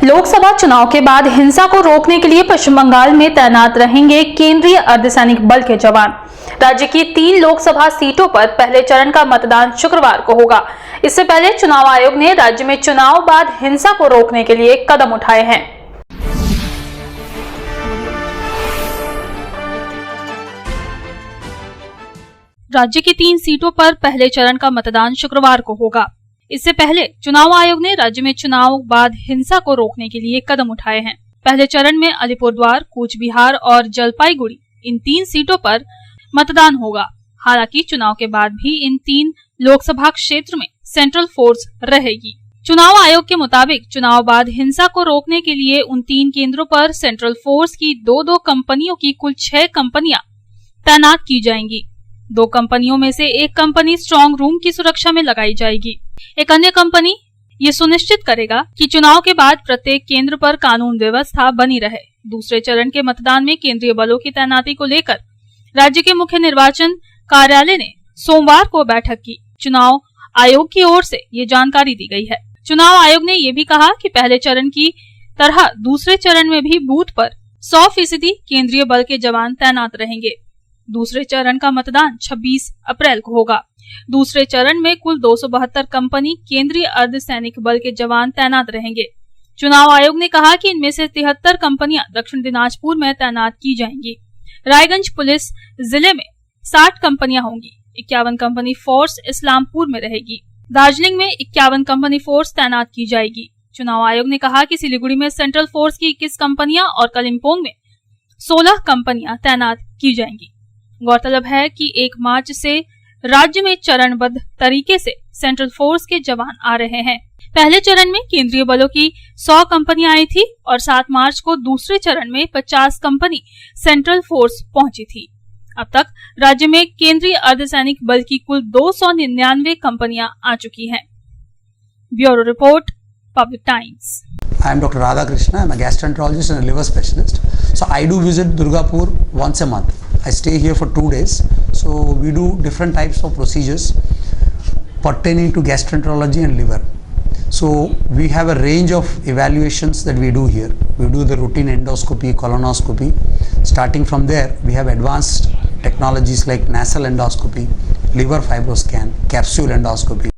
लोकसभा चुनाव के बाद हिंसा को रोकने के लिए पश्चिम बंगाल में तैनात रहेंगे केंद्रीय अर्धसैनिक बल के जवान। राज्य की 3 लोकसभा सीटों पर पहले चरण का मतदान शुक्रवार को होगा। इससे पहले चुनाव आयोग ने राज्य में चुनाव बाद हिंसा को रोकने के लिए कदम उठाए हैं। राज्य की 3 सीटों पर पहले चरण का मतदान शुक्रवार को होगा। इससे पहले चुनाव आयोग ने राज्य में चुनाव बाद हिंसा को रोकने के लिए कदम उठाए हैं। पहले चरण में अलीपुरद्वार, कूच बिहार और जलपाईगुड़ी इन 3 सीटों पर मतदान होगा। हालांकि चुनाव के बाद भी इन 3 लोकसभा क्षेत्र में सेंट्रल फोर्स रहेगी। चुनाव आयोग के मुताबिक चुनाव बाद हिंसा को रोकने के लिए उन 3 केंद्रों पर सेंट्रल फोर्स की 2-2 कंपनियों की कुल 6 कंपनियां तैनात की जाएंगी। 2 कंपनियों में से एक कंपनी स्ट्रांग रूम की सुरक्षा में लगाई जाएगी। एक अन्य कंपनी ये सुनिश्चित करेगा कि चुनाव के बाद प्रत्येक केंद्र पर कानून व्यवस्था बनी रहे। दूसरे चरण के मतदान में केंद्रीय बलों की तैनाती को लेकर राज्य के मुख्य निर्वाचन कार्यालय ने सोमवार को बैठक की। चुनाव आयोग की ओर से ये जानकारी दी गई है। चुनाव आयोग ने ये भी कहा कि पहले चरण की तरह दूसरे चरण में भी बूथ पर 100% केंद्रीय बल के जवान तैनात रहेंगे। दूसरे चरण का मतदान 26 अप्रैल को होगा। दूसरे चरण में कुल 272 कंपनी केंद्रीय अर्धसैनिक बल के जवान तैनात रहेंगे। चुनाव आयोग ने कहा कि इनमें से 73 कंपनियां दक्षिण दिनाजपुर में तैनात की जाएंगी। रायगंज पुलिस जिले में 60 कंपनियां होंगी। 51 कंपनी फोर्स इस्लामपुर में रहेगी। दार्जिलिंग में 51 कंपनी फोर्स तैनात की जाएगी। चुनाव आयोग ने कहा कि सिलीगुड़ी में सेंट्रल फोर्स की 21 कंपनियां और कलिम्पोंग में 16 कंपनियां तैनात की जाएंगी। गौरतलब है कि 1 मार्च से राज्य में चरणबद्ध तरीके से सेंट्रल फोर्स के जवान आ रहे हैं। पहले चरण में केंद्रीय बलों की 100 कंपनियां आई थी और 7 मार्च को दूसरे चरण में 50 कंपनी सेंट्रल फोर्स पहुंची थी। अब तक राज्य में केंद्रीय अर्धसैनिक बल की कुल 299 कंपनियां आ चुकी हैं। Bureau report, public times. I am Dr. Radhakrishna. I am a gastroenterologist and a liver specialist. So I do visit Durgapur once a month. I stay here for 2 days. So we do different types of procedures pertaining to gastroenterology and liver. So we have a range of evaluations that we do here. We do the routine endoscopy, colonoscopy. Starting from there, we have advanced technologies like nasal endoscopy, liver fibroscan, capsule endoscopy.